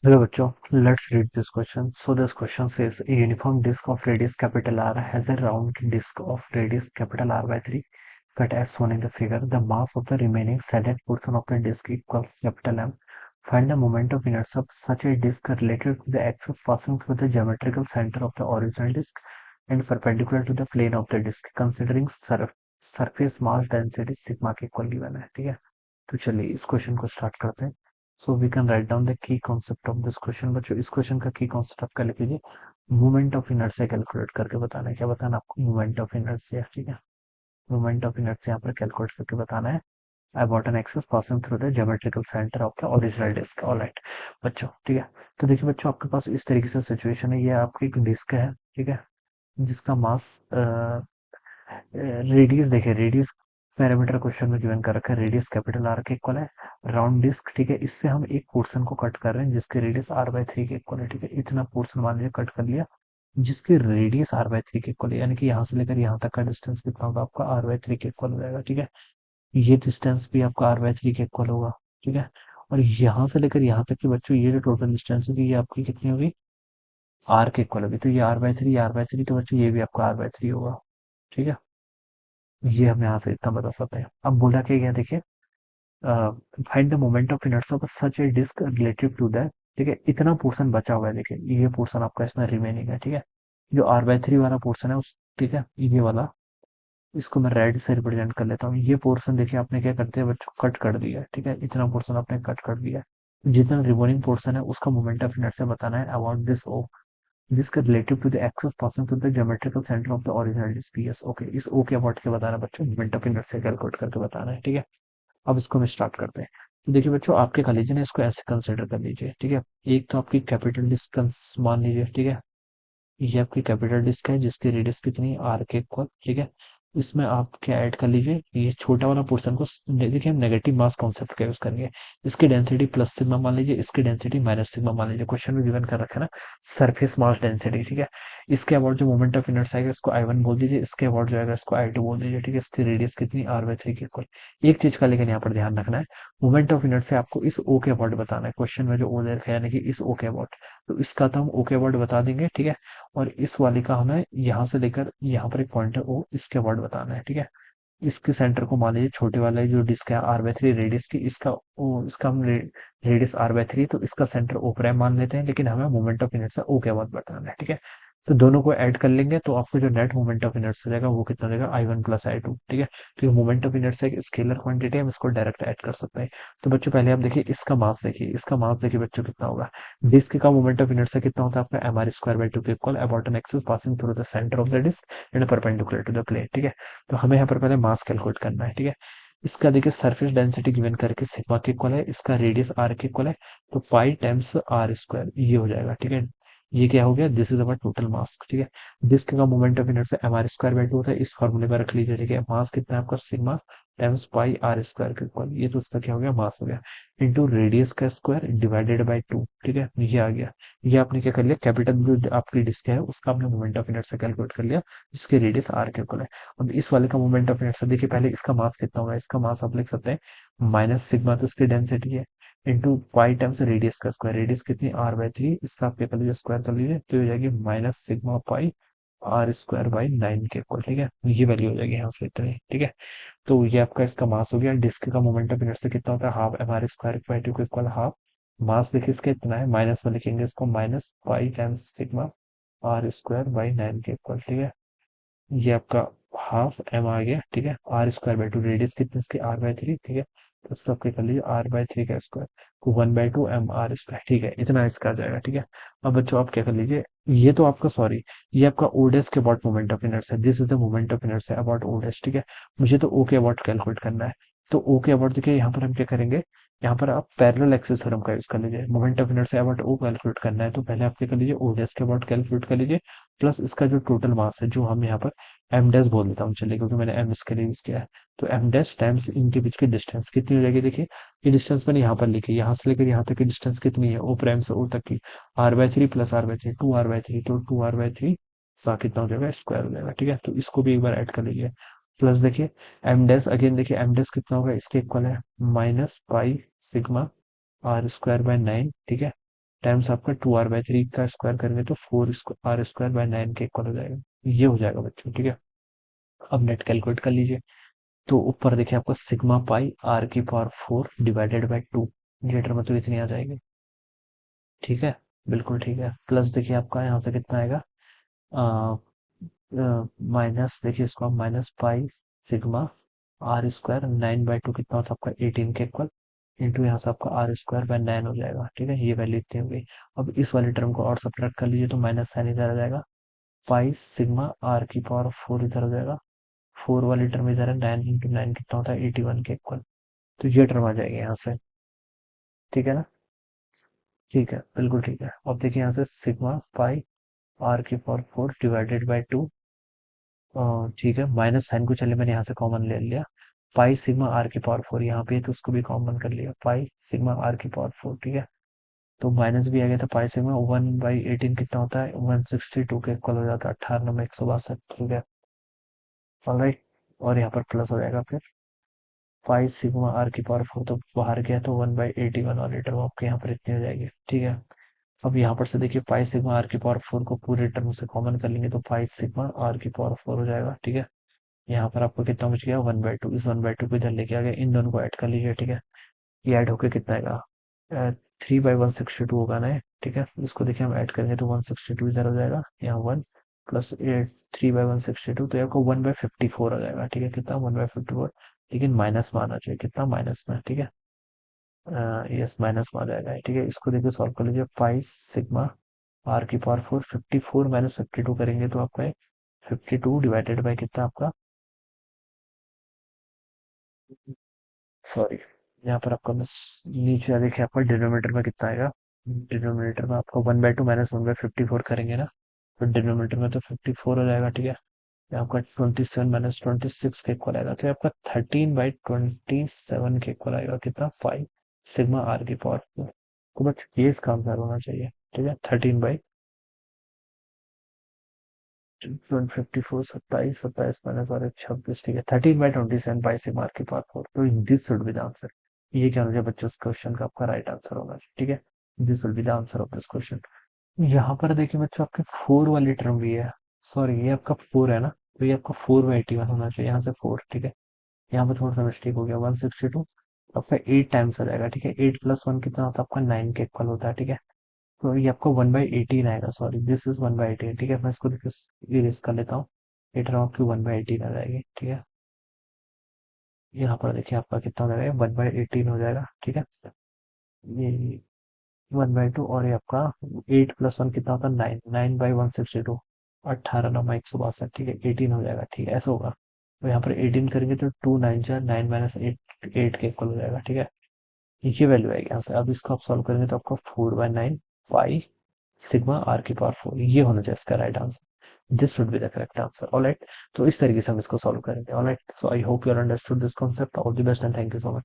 Hello bachcho, let's read this question. So this question says a uniform disk of radius capital R has a round disk of radius capital R by 3 cut as shown in the figure. The mass of the remaining saddle portion of the disk equals capital M. Find the moment of inertia of such a disk related to the axis passing through the geometrical center of the original disk and perpendicular to the plane of the disk considering surface mass density sigma के equal given है। ठीक है, तो चलिए इस question को start करते हैं। So we can write down the key concept of this question. बच्चों इस क्वेश्चन का की कॉन्सेप्ट आपका लिख लीजिए, मूवमेंट ऑफ इनर्शिया कैलकुलेट करके बताना है। क्या बताना है आपको? Movement of inertia. ठीक है, मूवमेंट ऑफ इनर्शिया यहाँ पर कैलकुलेट करके बताना है about an axis passing through the geometrical centre of the original disc. Alright बच्चों, ठीक है। तो देखिए बच्चों, आपके पास इस तरीके से सिचुएशन है। ये आपकी एक डिस्क है, ठीक है, जिसका मास रेडियस देखिए, रेडियस पैरामीटर क्वेश्चन में गिवन कर रखा है, रेडियस कैपिटल आर के इक्वल है। राउंड डिस्क, ठीक है, इससे हम एक पोर्शन को कट कर रहे हैं जिसके रेडियस आर बाय 3 के इक्वल है। ठीक है, इतना पोर्शन मान लीजिए कट कर लिया जिसकी रेडियस आर बाय 3 के इक्वल है, यानी कि यहाँ से लेकर यहाँ तक का डिस्टेंस कितना होगा आपका? आर बाय 3 के इक्वल हो जाएगा। ठीक है, ये डिस्टेंस भी आपका आर बाय 3 के इक्वल होगा। ठीक है, और यहाँ से लेकर यहाँ तक की बच्चों ये जो टोटल डिस्टेंस होगी ये आपकी कितनी होगी? आर के इक्वल होगी। तो ये आर बाय थ्री, तो बच्चों ये भी आपका आर बाय 3 होगा। ठीक है, ये हम यहाँ से इतना बता सकते हैं। अब बोला क्या गया देखिए, find the moment of inertia of such a disc relative to that. ठीक है, इतना पोर्शन बचा हुआ है, देखिए ये पोर्शन आपका इसमें रिमेनिंग है। ठीक है, जो आर बाय 3 वाला पोर्शन है उस, ठीक है, ये वाला, इसको मैं रेड से रिप्रेजेंट कर लेता हूँ। ये पोर्शन देखिए आपने क्या कर दिया बच्चों? कट कर दिया है। ठीक है, इतना पोर्शन आपने कट कर दिया है। जितना रिमेनिंग पोर्शन है उसका मोमेंट ऑफ इनर्शिया बताना है अबाउट दिस ओ, जिसका relative to the axis passing through the geometrical centre of the original disc. Yes, okay, इस ओ के अबाउट के बताना है बच्चों, मोमेंट ऑफ इनर्शिया कैलकुलेट करके बताना है। ठीक है, अब इसको हम स्टार्ट करते हैं। तो देखिए बच्चों, आपके कॉलेज ने इसको ऐसे कंसिडर कर लीजिए। ठीक है, एक तो आपकी कैपिटल डिस्टेंस मान लीजिए। ठीक है, ये आपकी कैपिटल डिस्क है जिसकी रेडियस कितनी है? आर के इक्वल। ठीक है, इसमें आप क्या ऐड कर लीजिए, ये छोटा वाला पोर्शन को देखिए हम नेगेटिव मास कॉन्सेप्ट का यूज करेंगे। इसकी डेंसिटी प्लस सिग्मा मान लीजिए, इसकी डेंसिटी माइनस सिग्मा मान लीजिए। क्वेश्चन में गिवन कर रखा है ना, सरफेस मास डेंसिटी। ठीक है, इसके अबाउट जो मोमेंट ऑफ इनर्शिया आएगा इसको I1 बोल दीजिए, इसके अबाउट जो आएगा इसको I2 बोल दीजिए। ठीक है, इसकी रेडियस कितनी? आर बाय 3 के इक्वल। एक चीज का लेकिन यहाँ पर ध्यान रखना है, मोमेंट ऑफ इनर्शिया आपको इस ओ के अबाउट बताना है। क्वेश्चन में जो ओ दे रखा है यानी कि इस ओ के अबाउट, तो इसका तो हम ओ के अबाउट बता देंगे। ठीक है, और इस वाली का हमें यहाँ से लेकर यहाँ पर एक पॉइंट है ओ, इसके अबाउट बताना है। ठीक है, इसके सेंटर को मान लीजिए छोटे वाला जो डिस्क है आर बाय 3 रेडियस की, इसका ओ, इसका हम रेडियस आर बाय 3, तो इसका सेंटर ओ प्राइम मान लेते हैं, लेकिन हमें मोमेंट ऑफ इनर्शिया ओ के बाद बताना है। ठीक है, तो दोनों को ऐड कर लेंगे तो आपको जो नेट मोमेंट ऑफ इनर्शिया रहेगा वो कितना रहेगा? I1 plus I2। ठीक है, तो ये मोमेंट ऑफ इनर्शिया एक स्केलर क्वांटिटी है, हम इसको डायरेक्ट ऐड कर सकते हैं। तो बच्चों पहले आप देखिए इसका मास देखिए, इसका मास देखिए बच्चों कितना होगा? डिस्क का मोमेंट ऑफ इनर्शिया कितना होता है आपका? एम आर स्क्वायर बाई 2 के equal about an axis passing through the centre of the disc and perpendicular to the plane. ठीक है, तो हमें यहाँ पर पहले मास कैलकुलेट करना है। ठीक है, इसका देखिए सरफेस डेंसिटी गिवन करके सिग्मा के इक्वल है, इसका रेडियस आर के इक्वल है, तो पाई टाइम्स आर स्क्वायर ये हो जाएगा। ठीक है, ये क्या हो गया? This is our total mass. ठीक है, डिस्क का moment of inertia M R square by 2 होता है, इस फॉर्मूले में रख लीजिए। ठीक है, मास कितना है आपका? Sigma times pi R square के इक्वल, ये तो उसका क्या हो गया? मास हो गया, इंटू रेडियस का स्क्वायर डिवाइडेड बाई 2। ठीक है, ये आ गया। ये आपने क्या कर लिया? कैपिटल जो आपकी डिस्क है उसका आपने मोमेंट ऑफ इनर्शिया कैलकुलेट कर लिया, जिसकी रेडियस आर के इक्वल है। अब इस वाले का मोमेंट ऑफ इनर्शिया देखिए, पहले इसका मास कितना होगा? इसका मास आप लिख सकते हैं माइनस सिग्मा, तो इसकी डेंसिटी है, इंटू पाई टाइम्स रेडियस का स्क्वायर, रेडियस कितनी? आर बाई 3, इसका आप क्या कर लीजिए? स्क्वायर कर लीजिए, तो हो जाएगी minus sigma pi R square by 9 के इक्वल। ठीक है, ये वैल्यू हो जाएगी यहाँ से इतनी। ठीक है, तो ये आपका इसका मास हो गया। डिस्क का मोमेंट ऑफ इनर्शिया कितना होता है? Half M R square by 2 के इक्वल हाफ। मास देखिए इसका इतना है, माइनस में लिखेंगे इसको, minus pi times sigma R square by 9 के इक्वल। ठीक है, ये आपका हाफ एम आ गया। ठीक है, आर स्क्वायर बाई 2, रेडियस कितनी इसकी? R by 3। ठीक है, तो उसको आप क्या कर लीजिए? आर बाई 3 का स्क्वायर, तो 1/2 एम आर स्क्वायर। ठीक है, इतना इसका आ जाएगा। ठीक है, अब बच्चों आप क्या कर लीजिए, ये तो आपका सॉरी, ये आपका ओडेस के about moment of inertia, this is the moment of inertia about ओडेस। ठीक है, मुझे तो ओ के अबाउट कैलकुलेट करना है। तो ओ के अबाउट देखिए यहाँ पर हम क्या करेंगे, यहाँ पर आप पैरेलल एक्सिस थ्योरम का यूज कर लीजिए। Moment of inertia about O calculate करना है तो पहले आप क्या कर लीजिए? ओडेस के अबाउट कैलकुलेट कर लीजिए, प्लस इसका जो टोटल मास है जो हम यहाँ पर एम डैश बोल देता हूँ चलिए, क्योंकि मैंने एम इसके लिए यूज किया है। तो एम डैश टाइम्स इनके बीच की डिस्टेंस कितनी हो जाएगी? देखिए ये डिस्टेंस मैंने यहाँ पर लिखी है, यहाँ से लेकर यहाँ तक की डिस्टेंस कितनी है? ओ प्राइम से ओ तक की, R by 3 plus R by 3, 2 r/3, तो 2 r/3 का कितना हो जाएगा? स्क्वायर हो जाएगा। ठीक है, तो इसको भी एक बार ऐड कर लीजिए। प्लस देखिए एम डैश, अगेन देखिए एम डैश कितना होगा? इसके इक्वल है minus pi sigma R square by 9। ठीक है, टाइम्स आपका 2r/3 का स्क्वायर करेंगे तो 4r² बाय 9 के इक्वल हो जाएगा। ये हो जाएगा बच्चों, ठीक है। अब नेट कैलकुलेट कर लीजिए। तो ऊपर देखिए आपका sigma pi r⁴ divided by 2, litre में तो इतनी आ जाएगी, ठीक है। बिल्कुल ठीक है। प्लस देखिए आपका यहाँ से कितना आएगा, माइनस देखिए इसको आप माइनस पाई सिग्मा r² 9/2 कितना होता है आपका 18 के इक्वल, इंटू यहाँ से आपका r² बाय 9 हो जाएगा, ठीक है। ये वैल्यू इतनी हो गई। अब इस वाले टर्म को और सब्ट्रैक्ट कर लीजिए तो माइनस साइन इधर आ जाएगा, पाई सिग्मा r⁴ इधर हो जाएगा, 4 वाली टर्म इधर है, 9 × 9 कितना होता है 81 के इक्वल। तो ये टर्म आ जाएगी यहाँ से, ठीक है ना। ठीक है, बिल्कुल ठीक है। अब देखिए यहाँ से sigma pi r⁴ divided by 2, ठीक है। माइनस साइन को चलिए मैंने यहाँ से कॉमन ले लिया, पाई सिग्मा r⁴ यहाँ पे है तो उसको भी कॉमन कर लिया, पाई सिग्मा r⁴ ठीक है। तो माइनस भी आ गया, तो पाई सिग्मा 1/18 कितना होता है 162 के इक्वल हो जाता है, 18×162, ठीक है। ऑलराइट। और यहाँ पर प्लस हो जाएगा फिर पाई सिग्मा r⁴ तो बाहर गया तो 1/81 और टर्म आपके यहाँ पर इतनी हो जाएगी, ठीक है। अब यहाँ पर से देखिए पाई सिग्मा r⁴ को पूरे टर्म से कॉमन कर लेंगे तो पाई सिग्मा r⁴ हो जाएगा, ठीक है। यहाँ पर आपको कितना बच गया 1/2, इस 1/2 को इधर लेके आ गया, इन दोनों को ऐड कर लीजिए, ठीक है। ये ऐड होके कितना आएगा 3/162 होगा ना ये, ठीक है। इसको देखिए हम ऐड करेंगे तो 162 इधर हो जाएगा, यहाँ 1 प्लस 3/162 तो आपको 1/54 हो जाएगा, ठीक है। कितना 1/54, लेकिन माइनस में आना चाहिए, कितना माइनस में, ठीक है। यस माइनस में आ जाएगा, ठीक है। इसको देखिए सॉल्व कर लीजिए, पाई सिग्मा r⁴ 54 माइनस 52 करेंगे तो आपका 52 डिवाइडेड बाई कितना आपका, सॉरी यहाँ पर आपका बस नीचे देखिए आपका डिनोमिनेटर में कितना आएगा, डिनोमिनेटर में आपका 1/2 माइनस 1/54 करेंगे ना, तो डिनोमिनेटर में तो 54 हो जाएगा, ठीक है। ये आपका 27 माइनस 26 के इक्वल आएगा, तो ये आपका 13/27 के इक्वल आएगा, कितना 5 सिग्मा r⁴ को बस ये इसका आंसर होना चाहिए, ठीक है। 13/54 27 27 माइनस और 26, ठीक है। 13/27 बाई सिग्मा r⁴ तो this should be the answer. ये क्या होना चाहिए बच्चों, इस क्वेश्चन का आपका राइट आंसर होना चाहिए, ठीक है। This will be the answer of this question. यहाँ पर देखिए बच्चों आपके 4 वाली टर्म भी है, सॉरी ये आपका 4 है ना, तो ये आपका 4/81 होना चाहिए, यहाँ से 4, ठीक है। यहाँ पर थोड़ा सा मिस्टेक हो गया, 162 आपका 8 टाइम्स आ जाएगा, ठीक है। 8 + 1 कितना होता है आपका 9 के इक्वल होता है, ठीक है। तो ये आपको 1/18 आएगा, सॉरी दिस इज 1/18, ठीक है। मैं इसको इरेज कर लेता हूँ, ये टर्म आपकी 1/18 आ जाएगी, ठीक है। यहाँ पर देखिए आपका कितना हो जाएगा 1/18 हो जाएगा, ठीक है। ये 1/2 और ये आपका 8 + 1 कितना होता है 9, 9/162, 18×162, ठीक है। 18 हो जाएगा, ठीक है, ऐसा होगा। तो यहाँ पर 18 करेंगे तो 2 9 9 - 8 8 के इक्वल हो जाएगा, ठीक है। ये वैल्यू आएगी यहाँ से। अब इसको आप सॉल्व करेंगे तो आपको 4/9 पाई सिग्मा r⁴ ये होना चाहिए इसका right answer. This should be the correct answer, alright. तो इस तरीके से हम इसको सॉल्व करेंगे, alright. So I hope you are understood this concept. All the best and thank you so much.